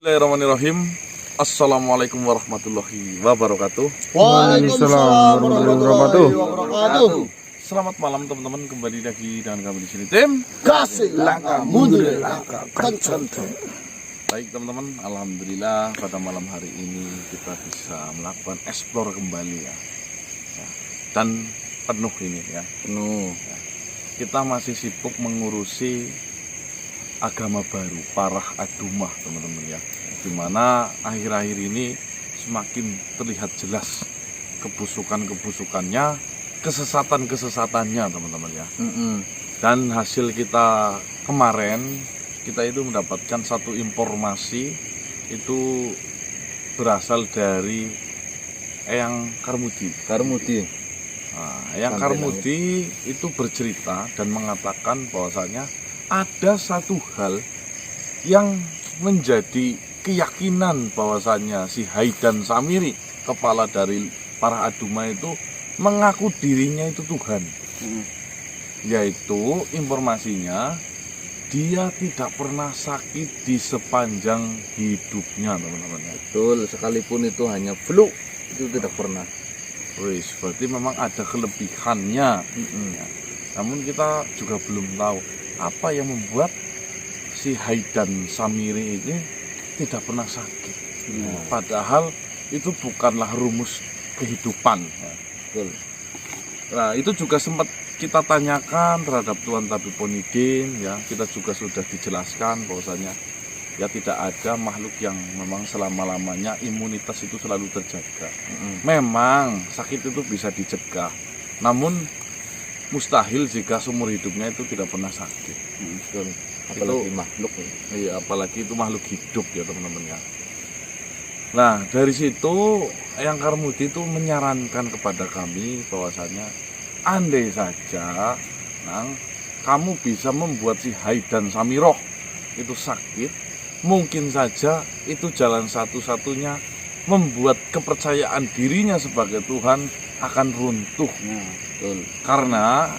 Bismillahirrahmanirrahim. Assalamualaikum warahmatullahi wabarakatuh. Waalaikumsalam warahmatullahi wabarakatuh. Selamat malam teman-teman, kembali lagi dengan kami di sini tim Kasih langkah mundur langkah kencang. Baik teman-teman, alhamdulillah pada malam hari ini kita bisa melakukan explore kembali ya. Dan penuh ini ya, penuh. Ya. Kita masih sibuk mengurusi agama baru, Parah Adumah teman-teman ya, dimana akhir-akhir ini semakin terlihat jelas kebusukannya, kesesatannya teman-teman ya. Dan hasil kita kemarin, kita itu mendapatkan satu informasi itu berasal dari Eyang Karmudi. Nah, Eyang Karmudi itu bercerita dan mengatakan bahwasanya ada satu hal yang menjadi keyakinan bahwasannya si Haidan Samiri, kepala dari Parah Adumah itu mengaku dirinya itu Tuhan. Yaitu informasinya dia tidak pernah sakit di sepanjang hidupnya teman-teman. Betul, sekalipun itu hanya flu, itu tidak pernah. Wis, berarti memang ada kelebihannya. Namun kita juga belum tahu apa yang membuat si Haidan Samiri ini tidak pernah sakit. Padahal itu bukanlah rumus kehidupan. Betul. Nah, itu juga sempat kita tanyakan terhadap Tuan Tabib Ponidin ya. Kita juga sudah dijelaskan bahwasanya ya tidak ada makhluk yang memang selama-lamanya imunitas itu selalu terjaga. Memang sakit itu bisa dicegah, namun mustahil jika seumur hidupnya itu tidak pernah sakit. Betul. Apalagi Itu- makhluk. Iya, apalagi itu makhluk hidup ya teman-teman ya. Nah, dari situ Eyang Karmudi itu menyarankan kepada kami bahwasanya andai saja Nang, kamu bisa membuat si Haidan Samiroh itu sakit, mungkin saja itu jalan satu-satunya membuat kepercayaan dirinya sebagai Tuhan akan runtuh. Betul. Karena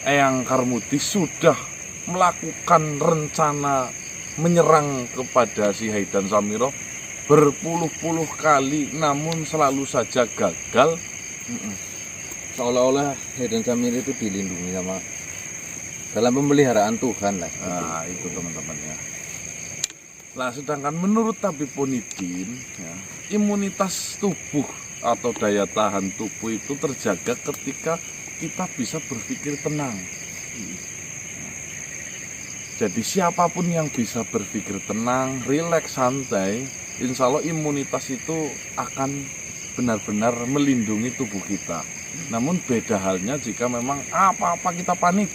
Eyang Karmudi sudah melakukan rencana menyerang kepada si Haidan Samiro berpuluh-puluh kali, namun selalu saja gagal. Seolah-olah Haidan Samiri itu dilindungi sama dalam pemeliharaan Tuhan lah. Nah, itu teman-teman ya. Nah, sedangkan menurut Tabib Ponidin ya, imunitas tubuh atau daya tahan tubuh itu terjaga ketika kita bisa berpikir tenang. Jadi siapapun yang bisa berpikir tenang, rileks, santai, insya Allah imunitas itu akan benar-benar melindungi tubuh kita. Namun beda halnya jika memang apa-apa kita panik.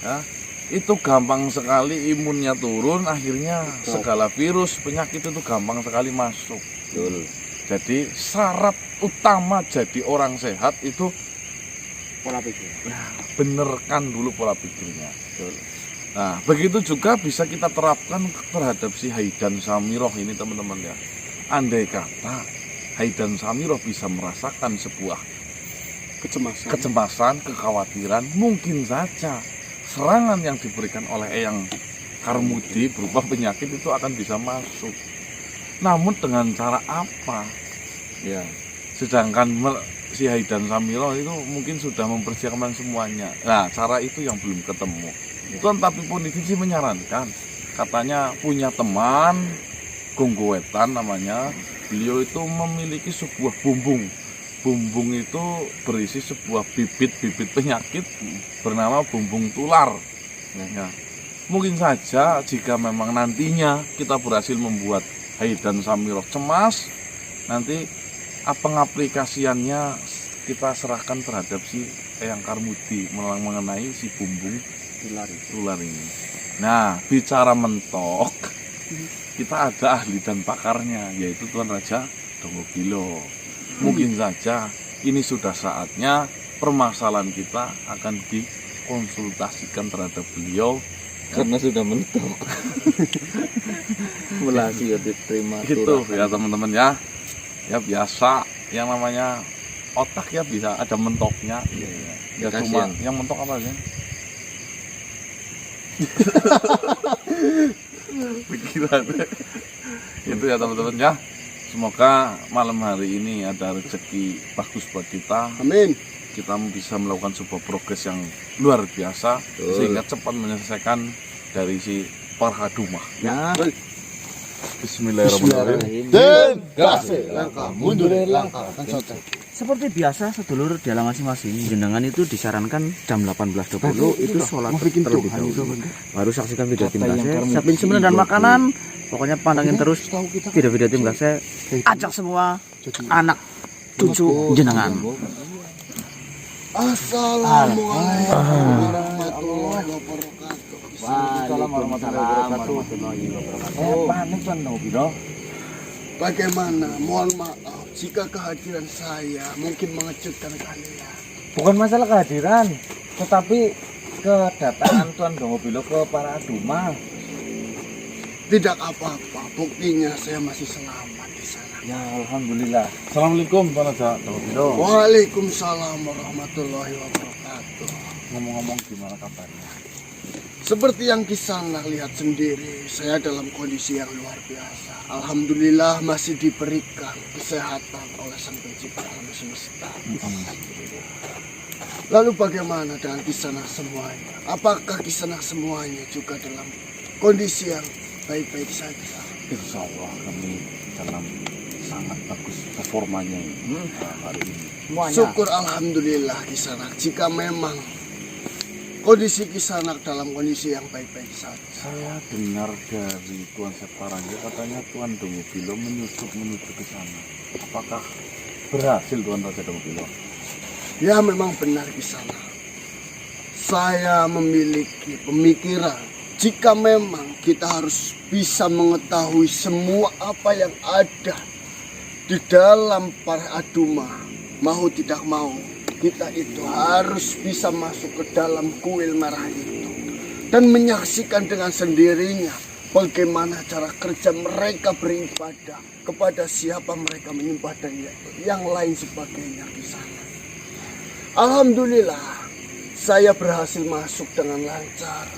Ya, itu gampang sekali imunnya turun, akhirnya segala virus, penyakit itu gampang sekali masuk. Betul. Jadi syarat utama jadi orang sehat itu Pola pikir. benerkan dulu pola pikirnya. Betul. Nah, begitu juga bisa kita terapkan terhadap si Haidan Samiroh ini teman-teman ya. Andai kata Haidan Samiroh bisa merasakan sebuah kecemasan, kekhawatiran, mungkin saja serangan yang diberikan oleh Eyang Karmudi berupa penyakit itu akan bisa masuk. Namun dengan cara apa? Ya. Sedangkan si Haidan Samiro itu mungkin sudah mempersiapkan semuanya. Nah, cara itu yang belum ketemu. Tuan Tabib Ponidin sih menyarankan, katanya punya teman Gonggowetan namanya. Beliau itu memiliki sebuah bumbung. Bumbung itu berisi sebuah bibit-bibit penyakit bernama bumbung tular. Ya. Mungkin saja jika memang nantinya kita berhasil membuat Haidan Samiro cemas, nanti pengaplikasiannya kita serahkan terhadap si Eyang Karmudi mengenai si bumbung tular ini. Nah, bicara mentok, kita ada ahli dan pakarnya, yaitu Tuan Raja Donggogilo. Mungkin saja ini sudah saatnya permasalahan kita akan dikonsultasikan terhadap beliau. Karena sudah mentok. Melasi ya diterima. Gitu ya teman-teman ya. Ya biasa yang namanya otak ya bisa ada mentoknya. Ya cuma yang mentok apa sih? pikiran. Itu ya teman-teman ya. Semoga malam hari ini ada rezeki bagus buat kita. Amin. Kita bisa melakukan sebuah progres yang luar biasa sehingga cepat menyelesaikan dari si Parhadumah. Ya. Bismillahirrahmanirrahim. Dan kasih langkah mundur langkah kencang. Seperti biasa sedulur di alam masing-masing jenengan itu disarankan jam 18.20 itu sholat terlebih dahulu. Baru saksikan video tim Gase, siapin cemilan dan makanan. Pokoknya pantengin terus video-video tim Gase. Ajak semua anak cucu jenengan. Assalamualaikum warahmatullahi wabarakatuh. warahmatullahi wabarakatuh. Bagaimana? Mohon maaf jika kehadiran saya mungkin mengejutkan kalian. Bukan masalah kehadiran, tetapi kedatangan Tuan Dongobilo ke Parhadumah. Tidak apa-apa, buktinya saya masih selamat di sana. Ya alhamdulillah. Assalamualaikum Tuan Raja Dongobilo. Waalaikumsalam warahmatullahi wabarakatuh. Ngomong-ngomong gimana kabarnya? Seperti yang Kisanak lihat sendiri, saya dalam kondisi yang luar biasa. Alhamdulillah masih diberikan kesehatan oleh Sang Pencipta alam semesta. Lalu bagaimana dengan Kisanak semuanya? Apakah Kisanak semuanya juga dalam kondisi yang baik-baik saja? Insya Allah kami dalam sangat bagus performanya hari ini. Syukur alhamdulillah Kisanak. Jika memang kondisi Kisanak dalam kondisi yang baik-baik saja. Saya dengar dari Tuan Separangga katanya Tuan Dongobilo menyusup menuju ke sana. Apakah berhasil Tuan Raja Dongobilo? Ya memang benar Kisanak. Saya memiliki pemikiran jika memang kita harus bisa mengetahui semua apa yang ada di dalam Parhadumah, mau tidak mau kita itu harus bisa masuk ke dalam kuil merah itu dan menyaksikan dengan sendirinya bagaimana cara kerja mereka beribadah, kepada siapa mereka menyembah dan yang lain sebagainya di sana. Alhamdulillah saya berhasil masuk dengan lancar,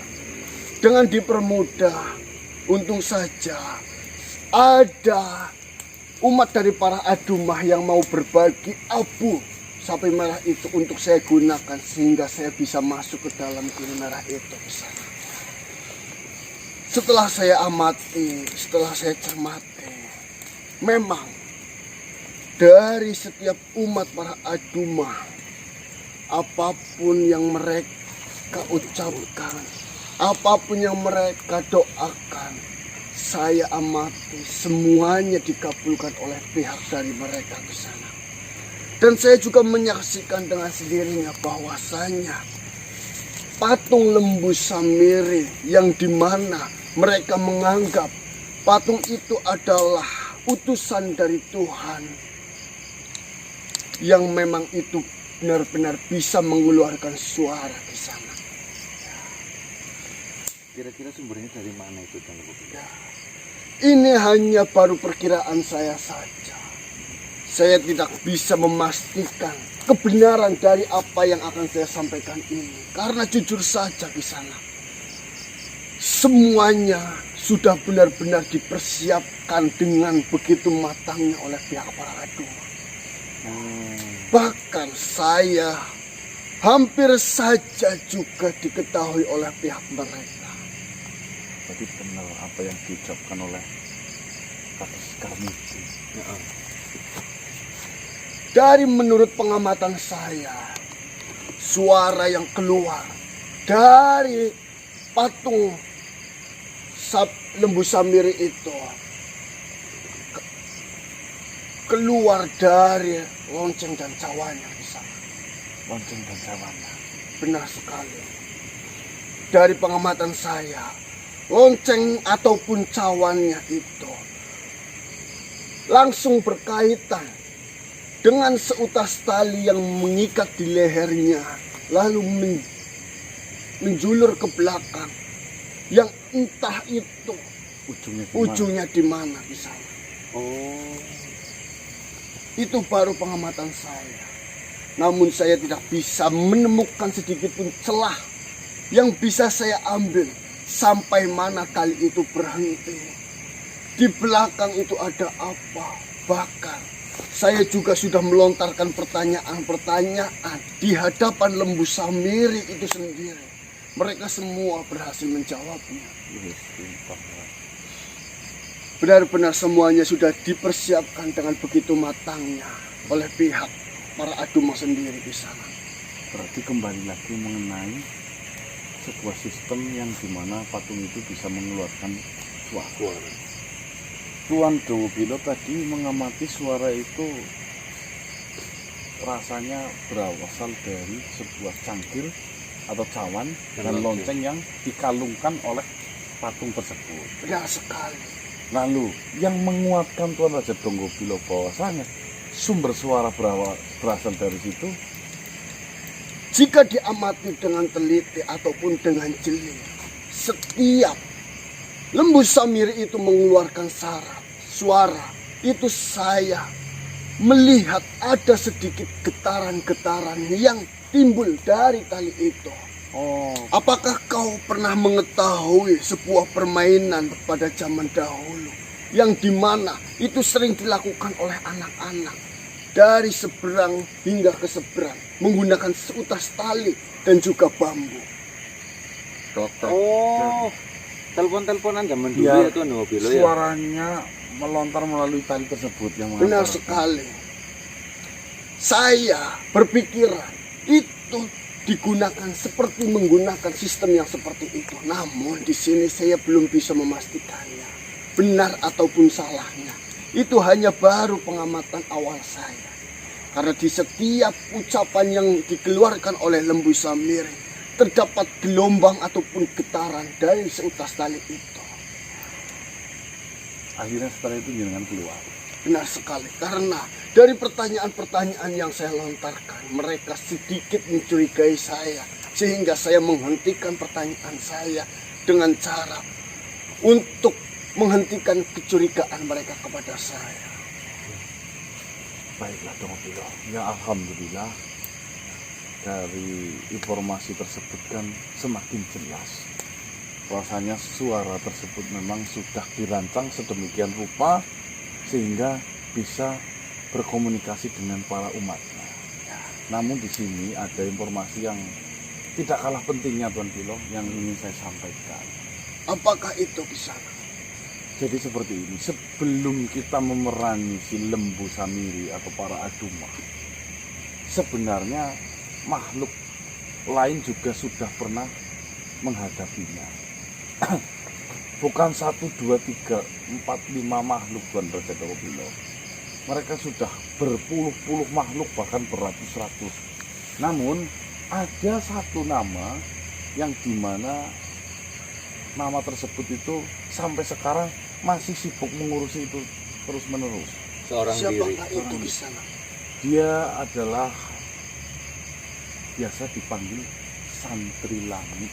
dengan dipermudah. Untung saja ada umat dari Parhadumah yang mau berbagi abu sapi merah itu untuk saya gunakan sehingga saya bisa masuk ke dalam kuil merah itu di sana. Setelah saya amati, setelah saya cermati, memang dari setiap umat Parhadumah, apapun yang mereka ucapkan, apapun yang mereka doakan, saya amati semuanya dikabulkan oleh pihak dari mereka di sana. Dan saya juga menyaksikan dengan sendirinya bahwasanya patung lembu Samiri yang dimana mereka menganggap patung itu adalah utusan dari Tuhan yang memang itu benar-benar bisa mengeluarkan suara di sana. Kira-kira sumbernya dari mana itu Tuan Dongobilo? Ini hanya baru perkiraan saya saja. Saya tidak bisa memastikan kebenaran dari apa yang akan saya sampaikan ini. Karena jujur saja di sana, semuanya sudah benar-benar dipersiapkan dengan begitu matangnya oleh pihak Parhadumah. Bahkan saya hampir saja juga diketahui oleh pihak mereka. Tadi benar apa yang diucapkan oleh kakek kami. Dari menurut pengamatan saya, suara yang keluar dari patung lembu Samiri itu keluar dari lonceng dan cawanya di sana. Lonceng dan cawana. Benar sekali. Dari pengamatan saya, lonceng ataupun cawannya itu langsung berkaitan dengan seutas tali yang mengikat di lehernya, lalu menjulur ke belakang, yang entah itu ujungnya di mana di sana. Itu baru pengamatan saya. Namun saya tidak bisa menemukan sedikit pun celah yang bisa saya ambil sampai mana tali itu berhenti. Di belakang itu ada apa? Bahkan saya juga sudah melontarkan pertanyaan-pertanyaan di hadapan Lembu Samiri itu sendiri. Mereka semua berhasil menjawabnya. Benar-benar semuanya sudah dipersiapkan dengan begitu matangnya oleh pihak para Aduma sendiri di sana. Berarti kembali lagi mengenai sebuah sistem yang dimana patung itu bisa mengeluarkan suara. Tuan Dongobilo tadi mengamati suara itu rasanya berasal dari sebuah cangkir atau cawan dan lonceng yang dikalungkan oleh patung tersebut. Benar sekali. Lalu yang menguatkan Tuan Raja Dongobilo bahwasanya sumber suara berasal dari situ. Jika diamati dengan teliti ataupun dengan jeli, setiap Lembu Samiri itu mengeluarkan suara. Itu saya melihat ada sedikit getaran-getaran yang timbul dari tali itu. Apakah kau pernah mengetahui sebuah permainan pada zaman dahulu yang dimana itu sering dilakukan oleh anak-anak dari seberang hingga ke seberang menggunakan seutas tali dan juga bambu? Telepon-teleponan zaman dulu Biar ya Tuan Dongobilo ya. suaranya melontar melalui tali tersebut yang Benar mengantar. sekali. Saya berpikiran itu digunakan seperti menggunakan sistem yang seperti itu. Namun di sini saya belum bisa memastikannya benar ataupun salahnya. Itu hanya baru pengamatan awal saya. Karena di setiap ucapan yang dikeluarkan oleh Lembu Samiri terdapat gelombang ataupun getaran dari seutas tali itu. Akhirnya setelah itu jenengan keluar. Benar sekali, karena dari pertanyaan-pertanyaan yang saya lontarkan, mereka sedikit mencurigai saya, sehingga saya menghentikan pertanyaan saya dengan cara untuk menghentikan kecurigaan mereka kepada saya. Baiklah Dongobilo. Ya alhamdulillah dari informasi tersebut kan semakin jelas bahwasanya suara tersebut memang sudah dirancang sedemikian rupa sehingga bisa berkomunikasi dengan para umatnya. Namun di sini ada informasi yang tidak kalah pentingnya Tuan Bilo yang ingin saya sampaikan. Apakah itu bisa? Jadi seperti ini, sebelum kita memerangi si Lembu Samiri atau para Aduma, sebenarnya makhluk lain juga sudah pernah menghadapinya. Bukan 1, 2, 3, 4, 5 makhluk Tuan Raja Dongobilo. Mereka sudah berpuluh-puluh makhluk, bahkan beratus-ratus. Namun ada satu nama yang dimana nama tersebut itu sampai sekarang masih sibuk mengurusi itu terus menerus. Seorang diri. Siapakah itu di sana? Dia adalah biasa dipanggil Santri Langit,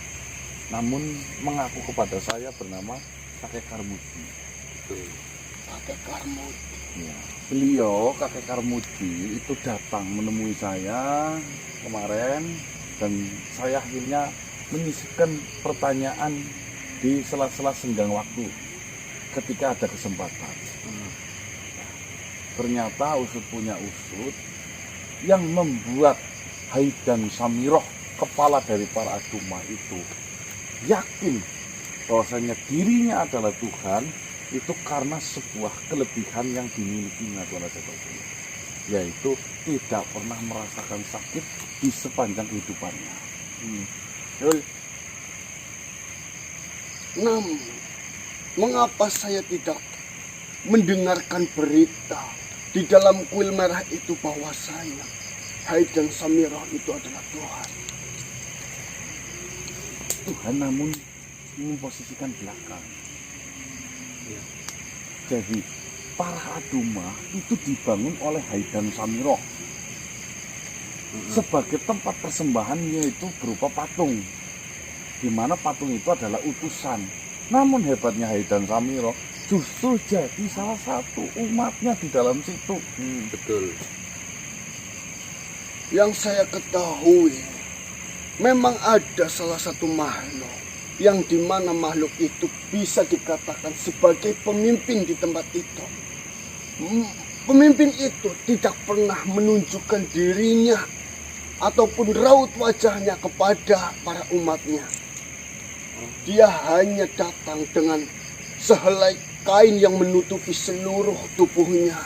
namun mengaku kepada saya bernama Kakek Karmudi. Kakek Karmudi. Ya. Beliau Kakek Karmudi itu datang menemui saya kemarin dan saya akhirnya menyisipkan pertanyaan di sela-sela senggang waktu ketika ada kesempatan. Ternyata usut punya usut yang membuat Haidan Samiroh, kepala dari para Aduma itu, yakin bahwasanya dirinya adalah Tuhan itu karena sebuah kelebihan yang dimilikinya Tuan Raja Dongobilo, yaitu tidak pernah merasakan sakit di sepanjang kehidupannya. Namun, mengapa saya tidak mendengarkan berita di dalam kuil merah itu bahwasanya Haidan Samiroh itu adalah Tuhan? Tuhan namun memposisikan belakang. Jadi para Aduma itu dibangun oleh Haidan Samiroh sebagai tempat persembahan, yaitu berupa patung, di mana patung itu adalah utusan. Namun hebatnya Haidan Samiroh justru jadi salah satu umatnya di dalam situ. Betul. Yang saya ketahui, memang ada salah satu makhluk yang dimana makhluk itu bisa dikatakan sebagai pemimpin di tempat itu. Pemimpin itu tidak pernah menunjukkan dirinya ataupun raut wajahnya kepada para umatnya. Dia hanya datang dengan sehelai kain yang menutupi seluruh tubuhnya,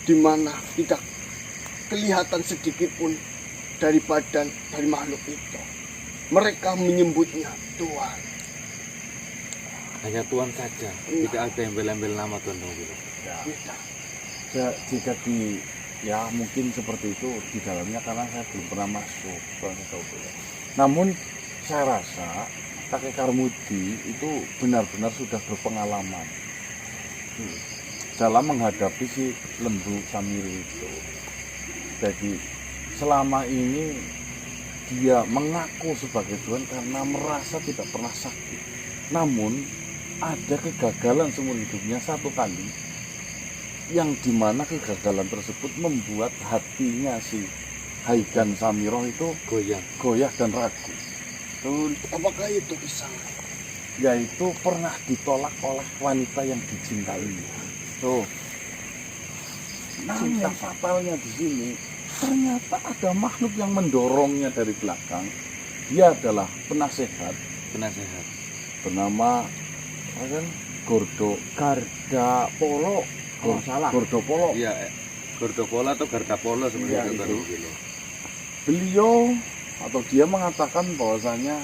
di mana tidak kelihatan sedikit pun dari badan dari makhluk itu. Mereka menyebutnya Tuhan. Hanya Tuhan saja, tidak ada embel-embel nama Tuhan Donggobilo. Tidak. Jika ya mungkin seperti itu di dalamnya, karena saya belum pernah masuk Tuan Donggobilo. Namun saya rasa kakek Karmudi itu benar-benar sudah berpengalaman dalam menghadapi si lembu Samiri itu. Jadi selama ini dia mengaku sebagai Tuhan karena merasa tidak pernah sakit. Namun ada kegagalan seumur hidupnya satu kali, yang dimana kegagalan tersebut membuat hatinya si Haidan Samiroh itu goyah dan ragu. Apakah itu kisah? Yaitu pernah ditolak oleh wanita yang dicintainya. Tuh. Namun yang fatalnya di sini, ternyata ada makhluk yang mendorongnya dari belakang. Dia adalah penasehat bernama Garda Polo. Garda Polo. Iya, Garda Polo atau Garda Polo sebenarnya itu. Beliau atau dia mengatakan bahwasanya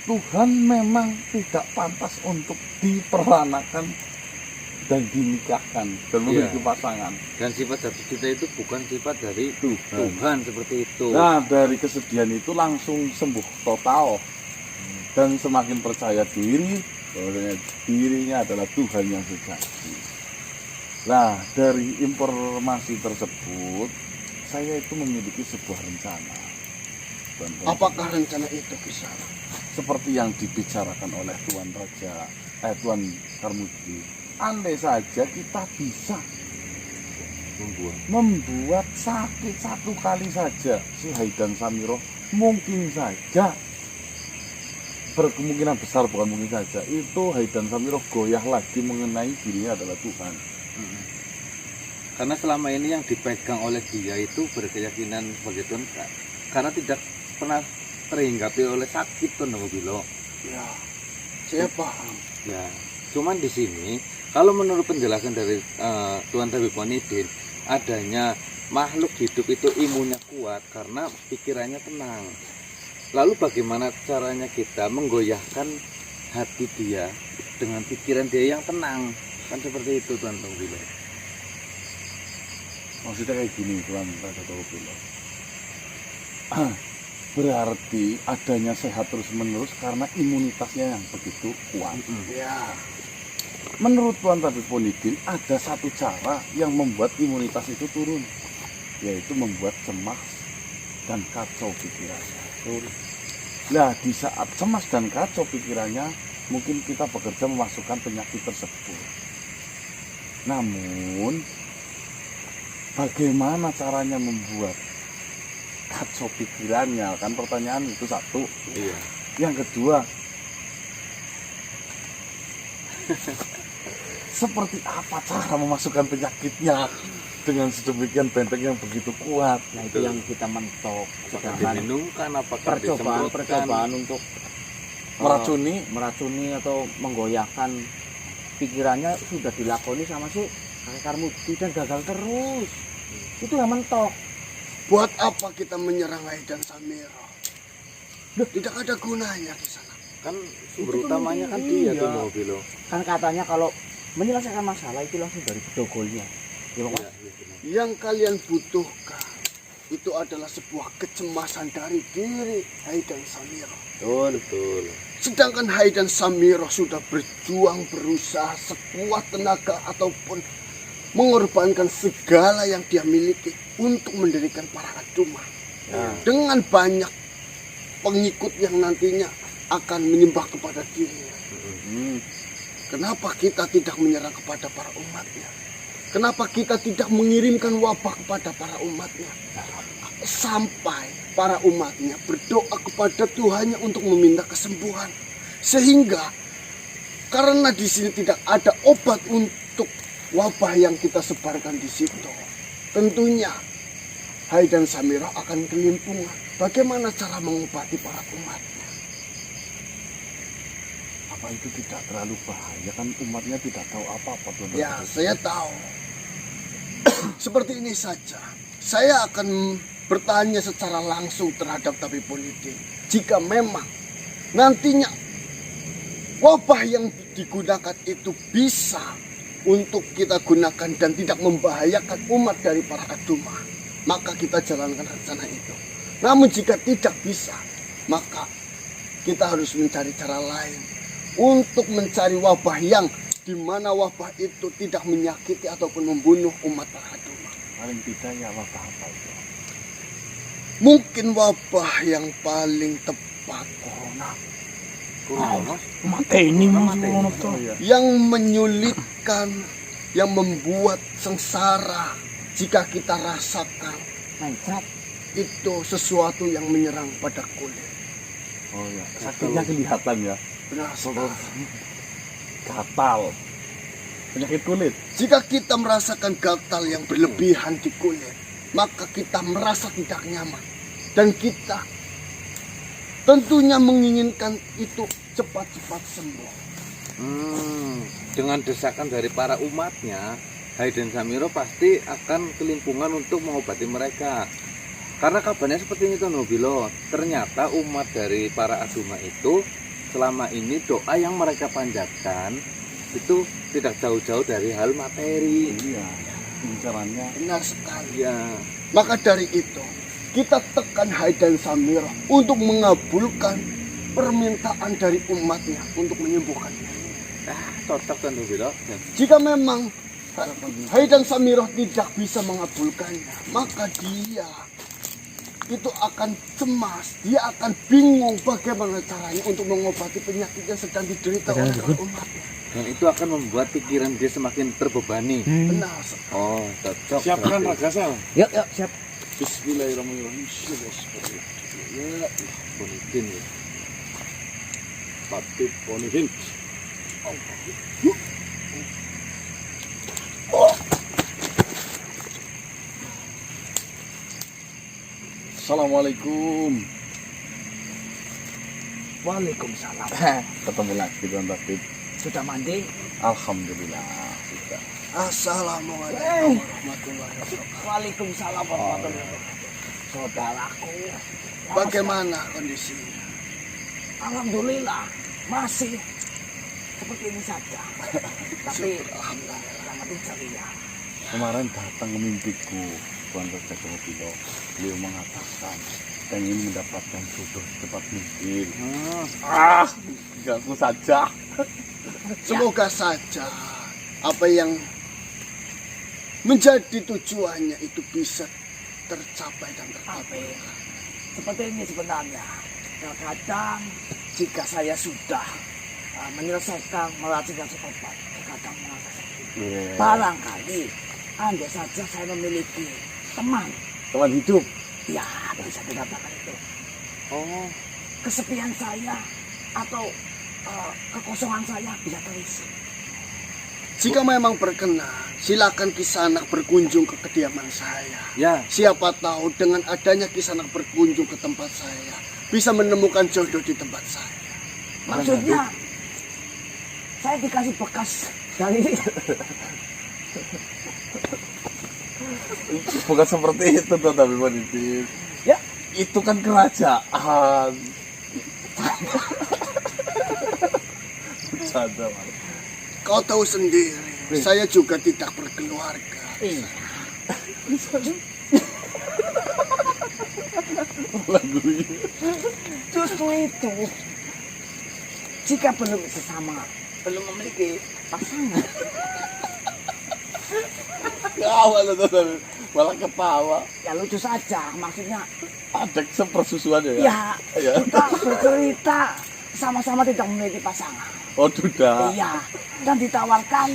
Tuhan memang tidak pantas untuk diperanakan dan dinikahkan dan memiliki pasangan. Dan sifat jatuh cinta itu bukan sifat dari Tuhan seperti itu. Nah, dari kesedihan itu langsung sembuh total dan semakin percaya diri bahwa dirinya adalah Tuhan yang sejati. Nah, dari informasi tersebut saya itu memiliki sebuah rencana. Apakah rencana itu kisah? Seperti yang dibicarakan oleh Tuan Karmudi, andai saja kita bisa membuat sakit satu kali saja si Haidan Samiroh, mungkin saja, berkemungkinan besar, bukan mungkin saja, itu Haidan Samiroh goyah lagi mengenai dirinya adalah Tuhan. Karena selama ini yang dipegang oleh dia itu berkeyakinan sebagai Tuhan, karena tidak pernah terhinggapi oleh sakit Tuan Donggobilo. Ya, saya paham. Ya, cuman di sini kalau menurut penjelasan dari Tuan Tabib Monidin, adanya makhluk hidup itu imunnya kuat karena pikirannya tenang. Lalu bagaimana caranya kita menggoyahkan hati dia dengan pikiran dia yang tenang? Kan seperti itu Tuan Donggobilo. Maksudnya kayak gini Tuan Donggobilo. Berarti adanya sehat terus-menerus karena imunitasnya yang begitu kuat. Ya. Menurut Tuan Tabib Monidin, ada satu cara yang membuat imunitas itu turun, yaitu membuat cemas dan kacau pikirannya. Nah, di saat cemas dan kacau pikirannya, mungkin kita bekerja memasukkan penyakit tersebut. Namun, bagaimana caranya membuat kacau pikirannya? Kan pertanyaan itu satu. Iya. Yang kedua, seperti apa cara memasukkan penyakitnya dengan sedemikian benteng yang begitu kuat? Nah, itu yang kita mentok. Apakah Sedangkan diminumkan, apakah disemprotkan? percobaan untuk meracuni atau menggoyahkan pikirannya sudah dilakoni sama si kakek Karmudi dan gagal terus. Itu yang mentok. Buat apa kita menyerang Haidan Samiroh? Tidak ada gunanya di sana. Kan sumber utamanya kan dia iya. Tuan Donggobilo. Kan katanya kalau menyelesaikan masalah itu langsung dari bedogolnya. Ya, Pak? Iya, benar. Yang kalian butuhkan itu adalah sebuah kecemasan dari diri Haidan Samiroh. Betul. Sedangkan Haidan Samiroh sudah berjuang, berusaha sekuat tenaga ataupun mengorbankan segala yang dia miliki untuk mendirikan para aduma. Dengan banyak pengikut yang nantinya akan menyembah kepada dirinya. Kenapa kita tidak menyerang kepada para umatnya? Kenapa kita tidak mengirimkan wabah kepada para umatnya? Sampai para umatnya berdoa kepada Tuhannya untuk meminta kesembuhan. Sehingga karena di sini tidak ada obat untuk wabah yang kita sebarkan di situ, tentunya Hai dan Samirah akan kelimpungan. Bagaimana cara mengobati para umatnya? Apa itu tidak terlalu bahaya, kan umatnya tidak tahu apa-apa, Tuan. Ya, saya tahu. Seperti ini saja, saya akan bertanya secara langsung terhadap tabib politik. Jika memang nantinya wabah yang digunakan itu bisa untuk kita gunakan dan tidak membahayakan umat dari para aduma, maka kita jalankan rencana itu. Namun jika tidak bisa, maka kita harus mencari cara lain untuk mencari wabah yang di mana wabah itu tidak menyakiti ataupun membunuh umat para aduma. Paling tidak ya wabah apa itu? Mungkin wabah yang paling tepat corona. Yang menyulitkan, yang membuat sengsara jika kita rasakan itu sesuatu yang menyerang pada kulit. Oh ya, sakitnya kelihatan ya. Benar sekali. Gatal. Penyakit kulit. Jika kita merasakan gatal yang berlebihan di kulit, maka kita merasa tidak nyaman. Dan kita tentunya menginginkan itu cepat-cepat sembuh. Dengan desakan dari para umatnya, Hai dan Samirah pasti akan kelimpungan untuk mengobati mereka. Karena kabarnya seperti ini Tuan Nobilo, ternyata umat dari para aduma itu selama ini doa yang mereka panjatkan itu tidak jauh-jauh dari hal materi. Iya, incarannya. Benar sekali. Ya, Maka dari itu, kita tekan Hai dan Samirah untuk mengabulkan permintaan dari umatnya untuk menyembuhkannya. cocok Tuan Nobilo. Jika memang Hai dan Samirah tidak bisa mengabulkannya, maka dia itu akan cemas, dia akan bingung bagaimana caranya untuk mengobati penyakit yang sedang diderita oleh umatnya. Dan itu akan membuat pikiran dia semakin terbebani. Benar. Oh, cocok. Siapkan berarti. Raga Sel. Yuk, siap. Bismillahirrahmanirrahim. Ya, Bonidin ya. Tabib Bonidin. Assalamualaikum. Waalaikumsalam. Ketemu lagi Tuan Tabib. Sudah mandi? Alhamdulillah sudah. Assalamualaikum warahmatullahi wabarakatuh. Waalaikumsalam warahmatullahi wabarakatuh. Saudaraku, Bagaimana kondisinya? alhamdulillah masih seperti ini saja. Tapi sangat ceria. Kemarin datang ke mimpiku Tuan Raja Nobilo. Beliau mengatakan ingin mendapatkan jodoh secepat mungkin. Ganggu saja. Semoga saja apa yang menjadi tujuannya itu bisa tercapai dan tercapai. Seperti ini sebenarnya. Terkadang jika saya sudah menyelesaikan meracikan obat, terkadang merasa sakit. Barangkali andai saja saya memiliki teman, Teman hidup. ya bisa dikatakan itu. Oh, Kesepian saya atau kekosongan saya bisa terisi. Jika memang berkenan, silakan Kisanak berkunjung ke kediaman saya. ya. Siapa tahu dengan adanya Kisanak berkunjung ke tempat saya, bisa menemukan jodoh di tempat saya. Maksudnya saya dikasih bekas dari Bukan seperti itu Tuan Tabib Bonidin. ya Itu kan kerajaan. Bercanda, Mas. Kau tahu sendiri, saya juga tidak berkeluarga. iya. Lagunya. Justru itu jika belum sesama belum memiliki pasangan Ketawa loh Tuan Tabib. Malah ketawa. ya lucu saja, maksudnya Ada sepersusuan ya? ya Ya. kita bercerita sama-sama tidak memiliki pasangan. Oh sudah. Iya, dan ditawarkan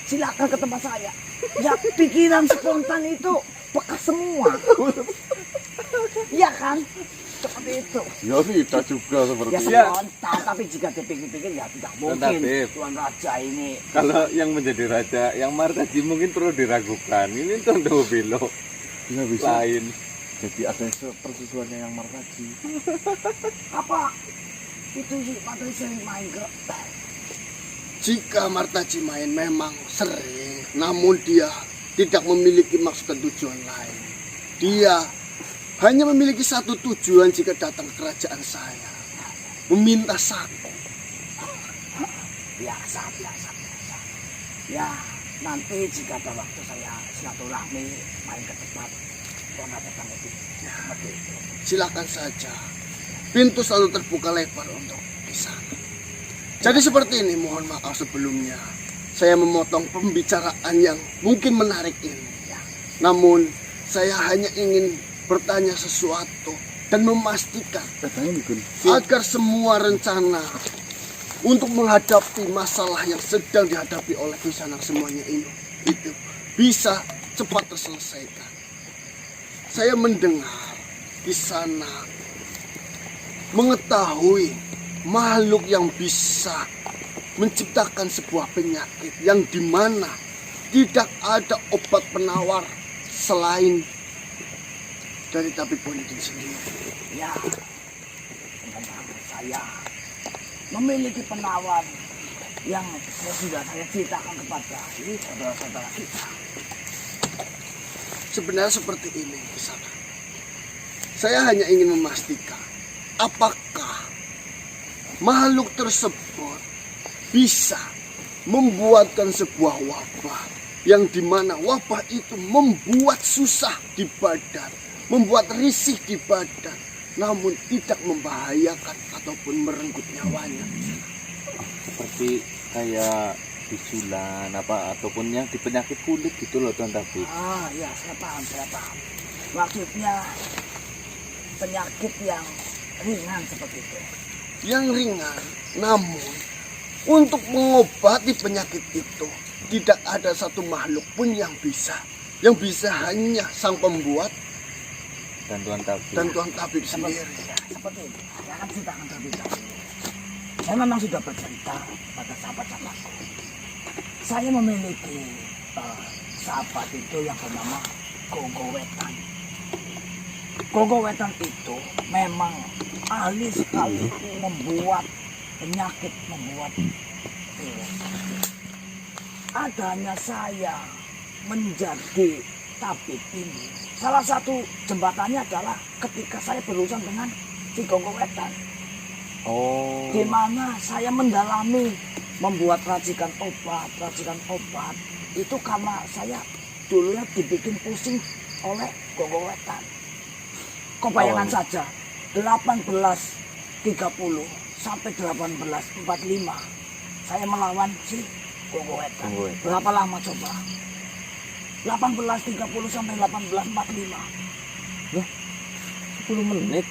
silakan ke tempat saya. Ya pikiran spontan itu bekas semua. Iya kan? seperti itu. Ya tidak juga seperti Ya itu. sebentar, tapi jika dipikir-pikir ya tidak mungkin Tabib. Tuan Raja ini. Kalau yang menjadi raja, yang Martaji mungkin perlu diragukan. Ini Tuan Dobilo Ya bisa. lain. Jadi ada persusuannya yang Martaji. Apa? Itu sih Patri sering main ke. Jika Martaji main memang sering, namun dia tidak memiliki maksud dan tujuan lain. Dia hanya memiliki satu tujuan jika datang ke kerajaan saya. Meminta saku. Biasa. Ya, nanti jika ada waktu saya silaturahmi main ke tempat Tuan Raja itu. Seperti itu. Silakan saja. Pintu selalu terbuka lebar untuk di sana. Jadi seperti ini, mohon maaf sebelumnya. Saya memotong pembicaraan yang mungkin menarik ini. Namun, saya hanya ingin bertanya sesuatu dan memastikan agar semua rencana untuk menghadapi masalah yang sedang dihadapi oleh Kisanak semuanya ini itu bisa cepat terselesaikan. Saya mendengar Kisanak mengetahui makhluk yang bisa menciptakan sebuah penyakit yang dimana tidak ada obat penawar selain dari tabib Bonidin sendiri. Ya, memang saya memiliki penawar yang sudah saya ceritakan kepada ini saudara-saudara kita. Sebenarnya seperti ini di sana. Saya hanya ingin memastikan apakah makhluk tersebut bisa membuatkan sebuah wabah yang dimana wabah itu membuat susah di badan, membuat risih di badan, namun tidak membahayakan ataupun merenggut nyawanya. Seperti kayak bisulan apa ataupun yang di penyakit kulit gitu loh Tuan Tabib. Ah, ya, saya paham. Maksudnya penyakit yang ringan seperti itu. Yang ringan, namun untuk mengobati penyakit itu tidak ada satu makhluk pun yang bisa. Yang bisa hanya sang pembuat Dan Tuan Tabib. dan Tuan Tabib sendiri. Seperti itu. Saya akan ceritakan terlebih dahulu. Saya memang sudah bercerita pada sahabat-sahabatku. Saya memiliki sahabat itu yang bernama Gogo Wetan. Gogo Wetan itu memang ahli sekali membuat penyakit, membuat virus. Adanya saya menjadi tabib ini, salah satu jembatannya adalah ketika saya berurusan dengan si Gogo Wetan. Oh. Di mana saya mendalami membuat racikan obat itu karena saya dulunya dibikin pusing oleh Gogo Wetan. Kau bayangkan saja 1830 sampai 1845 saya melawan si Gogo Wetan. Berapa lama coba? 1830 sampai 1845. 10 menit.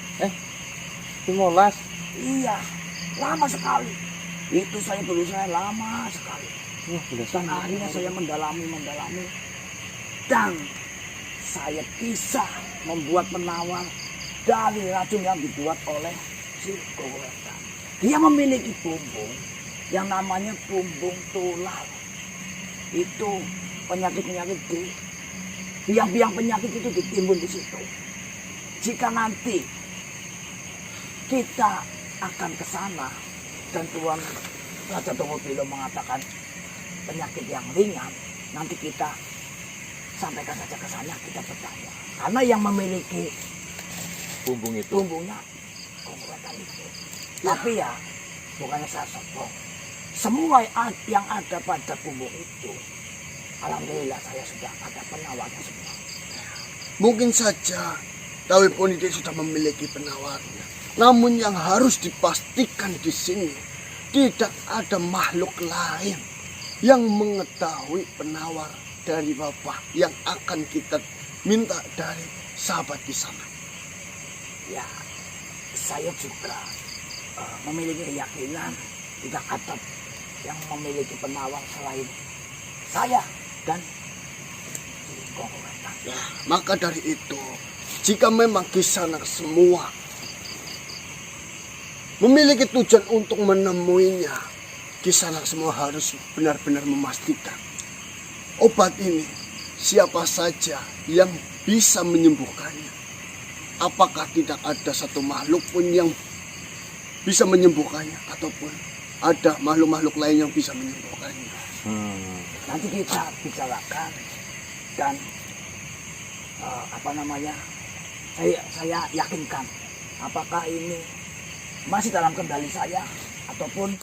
15. Iya, lama sekali. Itu saya berusaha lama sekali. Dan akhirnya saya mendalami. Dan saya bisa membuat penawar dari racun yang dibuat oleh si Gogo Wetan. Dia memiliki bumbung yang namanya bumbung tular. Itu penyakit-penyakit di biang-biang penyakit itu ditimbun di situ. Jika nanti kita akan ke sana dan Tuan Raja Domobilo mengatakan penyakit yang ringan, nanti kita sampaikan saja ke sana, kita bertanya. Karena yang memiliki Bumbung itu. bumbungnya Gogo Wetan itu. Tapi ya, bukannya saya sombong. Semua yang ada pada bumbung itu, alhamdulillah saya sudah ada penawarnya semua. Mungkin saja Tabib Bonidin sudah memiliki penawarnya. Namun yang harus dipastikan di sini tidak ada makhluk lain yang mengetahui penawar dari wabah yang akan kita minta dari sahabat di sana. Ya, saya juga memiliki keyakinan tidak ada yang memiliki penawar selain saya dan Gogo Wetan. Maka dari itu, jika memang Kisanak semua memiliki tujuan untuk menemuinya, Kisanak semua harus benar-benar memastikan obat ini siapa saja yang bisa menyembuhkannya. Apakah tidak ada satu makhluk pun yang bisa menyembuhkannya, ataupun ada makhluk-makhluk lain yang bisa menyembuhkannya. Nanti kita bicarakan dan saya yakinkan apakah ini masih dalam kendali saya ataupun